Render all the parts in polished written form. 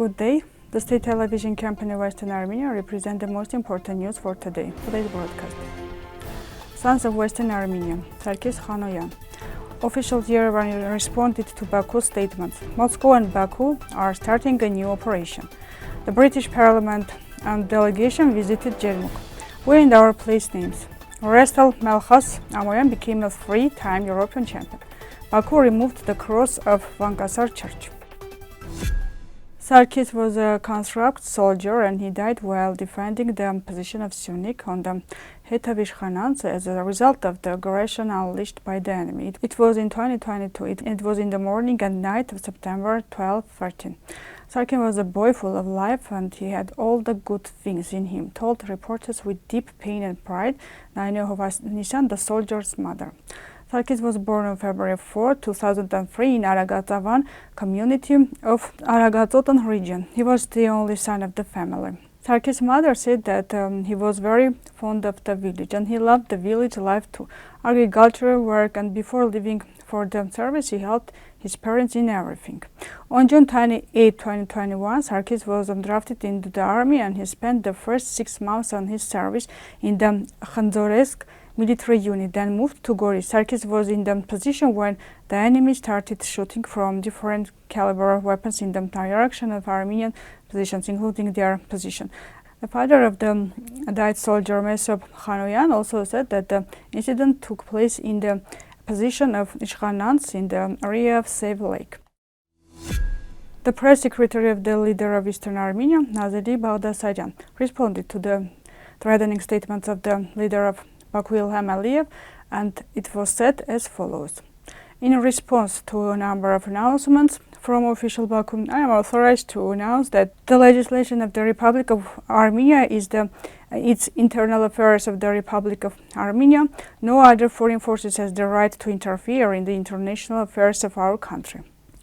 Good day. The state television company Western Armenia represents the most important news for today's broadcast. Sons of Western Armenia, Sargis, Khanoyan. Officials Yerevan responded to Baku's statements. Moscow and Baku are starting a new operation. The British Parliament and Delegation visited Jermuk. We and our place names. Wrestler Malkhas Amoyan became a three-time European champion. Baku removed the cross of Vankasar church. Sargis was a conscript soldier and he died while defending the position of Sunni on the Hetavish Khanans as a result of the aggression unleashed by the enemy. It was in 2022. It was in the morning and night of September 12-13. Sargis was a boy full of life and he had all the good things in him, told reporters with deep pain and pride Nisan, the soldier's mother. Sargis was born on February 4, 2003 in Agatangeghos community of Aragazotan region. He was the only son of the family. Sargis' mother said that he was very fond of the village and he loved the village life too, agricultural work, and before leaving for the service he helped his parents in everything. On June 28, 2021, Sargis was drafted into the army and he spent the first 6 months on his service in the Khanzoresk military unit, then moved to Gori. Sargis was in the position when the enemy started shooting from different caliber weapons in the direction of Armenian positions, including their position. The father of the died soldier, Khanoyan, also said that the incident took place in the position of Ishkhanans in the area of Save Lake. The press secretary of the leader of Eastern Armenia, Sahakyan, responded to the threatening statements of the leader of Baku Aliyev, and it was said as follows. In response to a number of announcements from official Baku, I am authorized to announce that the legislation of the Republic of Armenia is its internal affairs of the Republic of Armenia. No other foreign forces has the right to interfere in the international affairs of our country.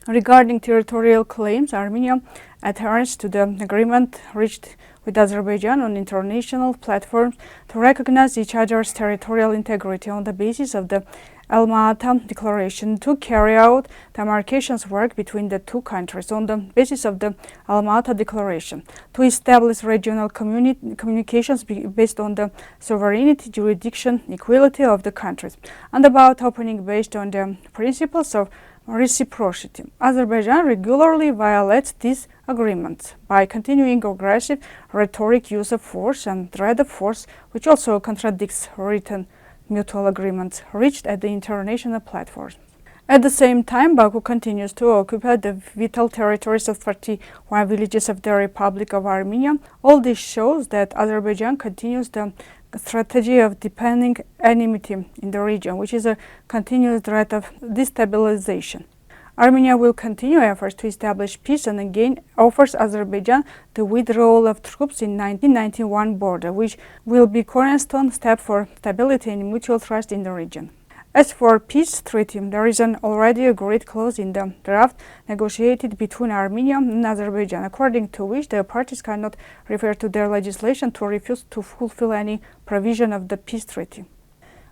Regarding territorial claims, Armenia adheres to the agreement reached with Azerbaijan on international platforms to recognize each other's territorial integrity on the basis of the Alma-Ata Declaration, to carry out demarcations work between the two countries on the basis of the Alma-Ata Declaration, to establish regional communications based on the sovereignty, jurisdiction, equality of the countries, and about opening based on the principles of reciprocity. Azerbaijan regularly violates these agreements by continuing aggressive rhetoric, use of force and threat of force, which also contradicts written mutual agreements reached at the international platforms. At the same time, Baku continues to occupy the vital territories of 31 villages of the Republic of Armenia. All this shows that Azerbaijan continues the strategy of deepening enmity in the region, which is a continuous threat of destabilization. Armenia will continue efforts to establish peace and again offers Azerbaijan the withdrawal of troops in 1991 border, which will be cornerstone step for stability and mutual trust in the region. As for peace treaty, there is an already agreed clause in the draft negotiated between Armenia and Azerbaijan, according to which the parties cannot refer to their legislation to refuse to fulfill any provision of the peace treaty.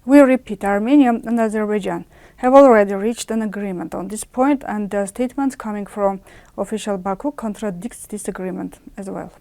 We repeat, Armenia and Azerbaijan have already reached an agreement on this point, and the statements coming from official Baku contradicts this agreement as well.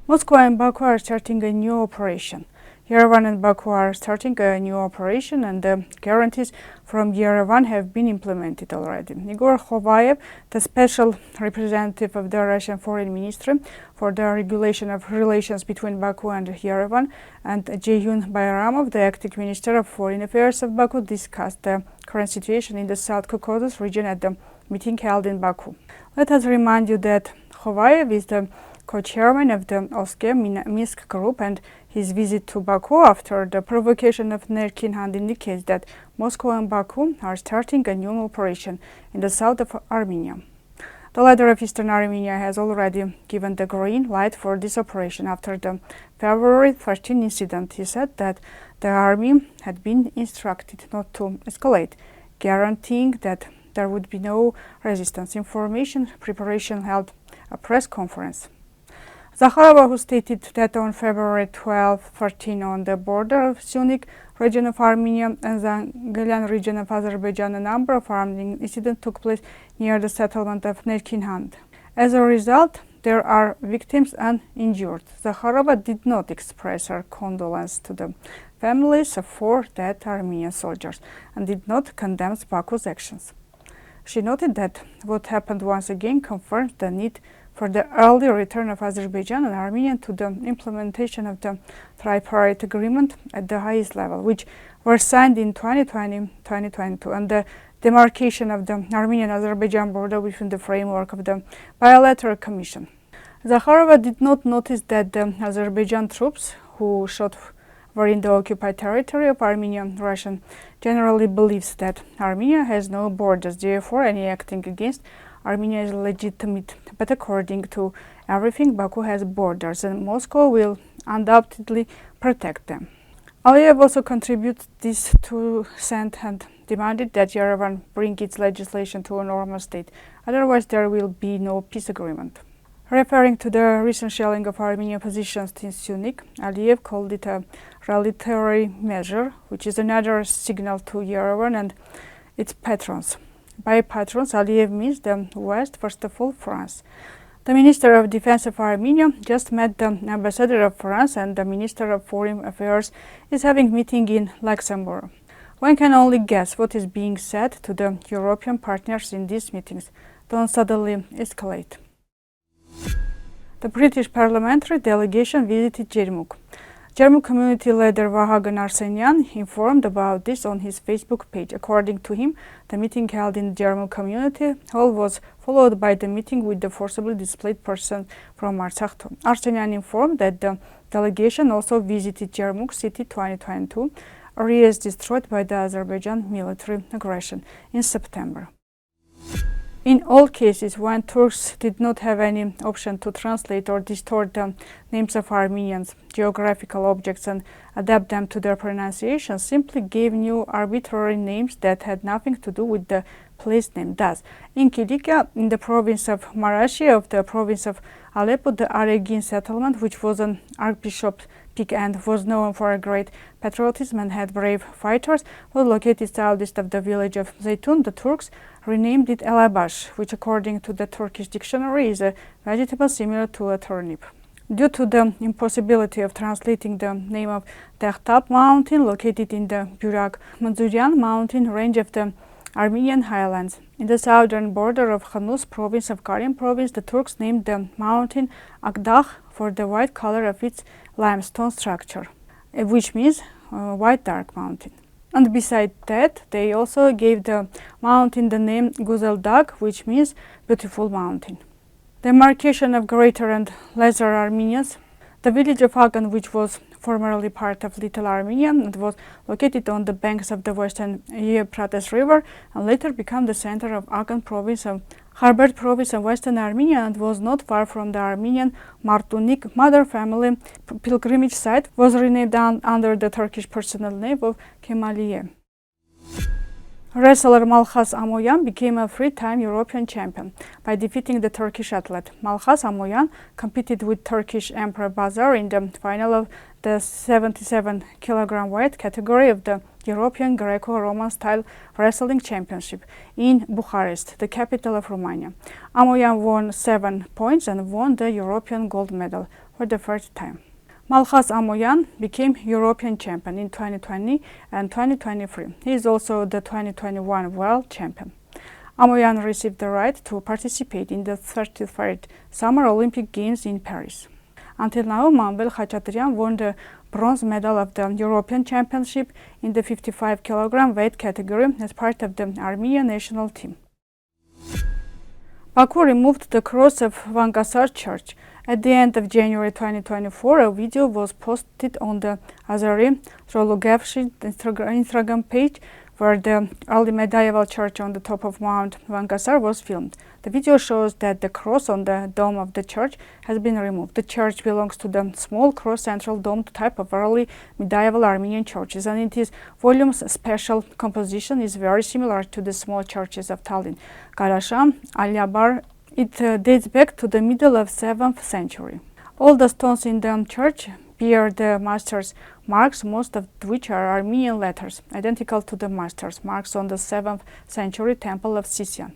Moscow and Baku are starting a new operation. Yerevan and Baku are starting a new operation, and the guarantees from Yerevan have been implemented already. Igor Khovayev, the special representative of the Russian Foreign Ministry for the regulation of relations between Baku and Yerevan, and Jeyun Bayramov, the acting minister of foreign affairs of Baku, discussed the current situation in the South Caucasus region at the meeting held in Baku. Let us remind you that Khovayev is the co-chairman of the OSCE Minsk group, and his visit to Baku after the provocation of Nerkin indicates that Moscow and Baku are starting a new operation in the south of Armenia. The leader of Eastern Armenia has already given the green light for this operation after the February 13 incident. He said that the army had been instructed not to escalate, guaranteeing that there would be no resistance. Information preparation held a press conference. Zakharova, who stated that on February 12-13 on the border of Sunni region of Armenia and the Galian region of Azerbaijan, a number of armed incidents took place near the settlement of Nerkinhand. As a result, there are victims and injured. Zakharova did not express her condolence to the families of 4 dead Armenian soldiers and did not condemn Baku's actions. She noted that what happened once again confirmed the need for the early return of Azerbaijan and Armenia to the implementation of the tripartite agreement at the highest level, which were signed in 2020-2022, and the demarcation of the Armenian-Azerbaijan border within the framework of the bilateral commission. Zakharova did not notice that the Azerbaijan troops who were in the occupied territory of Armenia. Russian generally believes that Armenia has no borders, therefore any acting against Armenia is legitimate. But according to everything, Baku has borders and Moscow will undoubtedly protect them. Aliyev also contributes this to cent and demanded that Yerevan bring its legislation to a normal state, otherwise there will be no peace agreement. Referring to the recent shelling of Armenian positions in Syunik, Aliyev called it a retaliatory measure, which is another signal to Yerevan and its patrons. By patrons, Aliyev means the West, first of all France. The Minister of Defense of Armenia just met the Ambassador of France, and the Minister of Foreign Affairs is having a meeting in Luxembourg. One can only guess what is being said to the European partners in these meetings. Don't suddenly escalate. The British Parliamentary Delegation visited Jermuk. Jermuk community leader Malkhas Amoyan informed about this on his Facebook page. According to him, the meeting held in the Jermuk community hall was followed by the meeting with the forcibly displaced person from Artsakh. Amoyan informed that the delegation also visited Jermuk city 2022, areas destroyed by the Azerbaijan military aggression in September. In all cases, when Turks did not have any option to translate or distort the names of Armenians, geographical objects, and adapt them to their pronunciation, simply gave new arbitrary names that had nothing to do with the place name. Thus, in Kilikia, in the province of Marashi of the province of Aleppo, the Aregin settlement, which was an archbishop's peak and was known for a great patriotism and had brave fighters, was located southeast of the village of Zeytun. The Turks renamed it Elabash, which according to the Turkish dictionary is a vegetable similar to a turnip. Due to the impossibility of translating the name of Tehtab mountain located in the Burak-Manzurian mountain range of the Armenian highlands. In the southern border of Khanus province of Karim province, the Turks named the mountain Agdagh for the white color of its limestone structure, which means white dark mountain. And beside that, they also gave the mountain the name Guzeldag, which means beautiful mountain. The demarcation of Greater and Lesser Armenias. The village of Agan, which was formerly part of Little Armenia and was located on the banks of the western Euphrates River and later became the center of Agan province of Kharber province of western Armenia and was not far from the Armenian Martunik mother family pilgrimage site, was renamed under the Turkish personal name of Kemaliye. Wrestler Malkhas Amoyan became a three-time European champion by defeating the Turkish athlete. Malkhas Amoyan competed with Turkish Emperor Vazr in the final of the 77 kg weight category of the European Greco-Roman style wrestling championship in Bucharest, the capital of Romania. Amoyan won 7 points and won the European gold medal for the first time. Malkhas Amoyan became European champion in 2020 and 2023. He is also the 2021 world champion. Amoyan received the right to participate in the 33rd Summer Olympic Games in Paris. Until now, Manvel Khachaturian won the bronze medal of the European Championship in the 55 kg weight category as part of the Armenian national team. Baku removed the cross of Vankasar church. At the end of January 2024, a video was posted on the Azari Trologavshi Instagram page where the early medieval church on the top of Mount Vankasar was filmed. The video shows that the cross on the dome of the church has been removed. The church belongs to the small cross central domed type of early medieval Armenian churches, and in its volume's special composition is very similar to the small churches of Tallinn, Karasham, Alyabar. It dates back to the middle of 7th century. All the stones in the church bear the master's marks, most of which are Armenian letters, identical to the master's marks on the 7th century temple of Sisyan.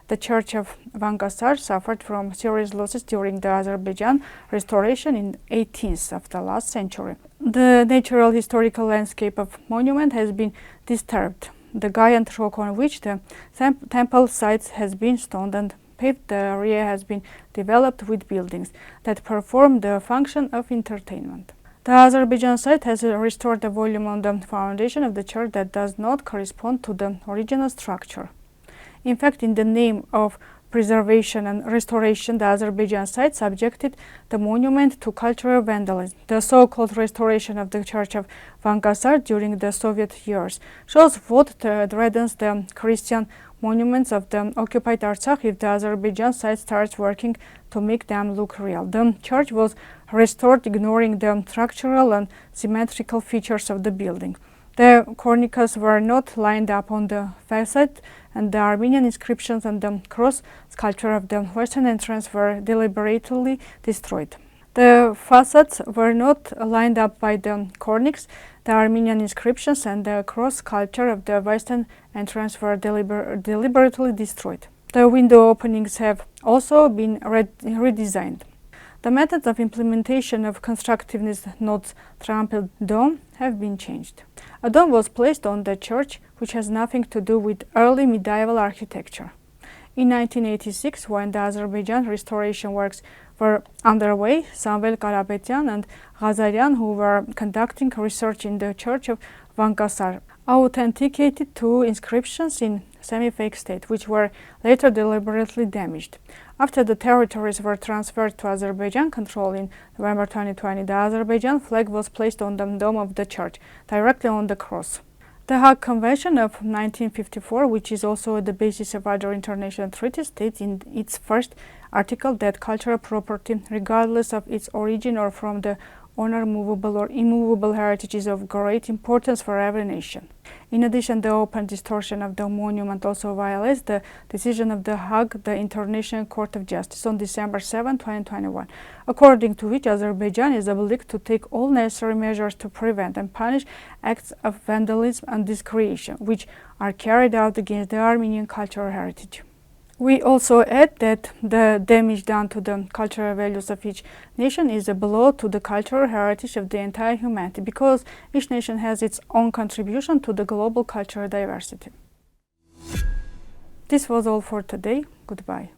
The church of Vankasar suffered from serious losses during the Azerbaijan restoration in 18th of the last century. The natural historical landscape of monument has been disturbed. The giant rock on which the temple site has been stoned and paved, the area has been developed with buildings that perform the function of entertainment. The Azerbaijan site has restored a volume on the foundation of the church that does not correspond to the original structure. In fact, in the name of preservation and restoration, the Azerbaijan site subjected the monument to cultural vandalism. The so-called restoration of the church of Vankasar during the Soviet years shows what threatens the Christian monuments of the occupied Artsakh if the Azerbaijan site starts working to make them look real. The church was restored ignoring the structural and symmetrical features of the building. The cornicas were not lined up on the facade, and the Armenian inscriptions and the cross sculpture of the western entrance were deliberately destroyed. The facades were not lined up by the cornices. The Armenian inscriptions and the cross sculpture of the western entrance were deliberately destroyed. The window openings have also been redesigned. The methods of implementation of constructiveness notes trampled dome have been changed. A dome was placed on the church, which has nothing to do with early medieval architecture. In 1986, when the Azerbaijan restoration works were underway, Samvel Karapetyan and Ghazaryan, who were conducting research in the church of Vankasar, authenticated two inscriptions in semi-fake state, which were later deliberately damaged. After the territories were transferred to Azerbaijan control in November 2020, the Azerbaijan flag was placed on the dome of the church, directly on the cross. The Hague Convention of 1954, which is also the basis of other international treaties, states in its first article that cultural property, regardless of its origin or from the honor, movable or immovable heritage, is of great importance for every nation. In addition, the open distortion of the monument also violates the decision of the Hague, the International Court of Justice, on December 7, 2021, according to which Azerbaijan is obliged to take all necessary measures to prevent and punish acts of vandalism and discretion, which are carried out against the Armenian cultural heritage. We also add that the damage done to the cultural values of each nation is a blow to the cultural heritage of the entire humanity, because each nation has its own contribution to the global cultural diversity. This was all for today. Goodbye.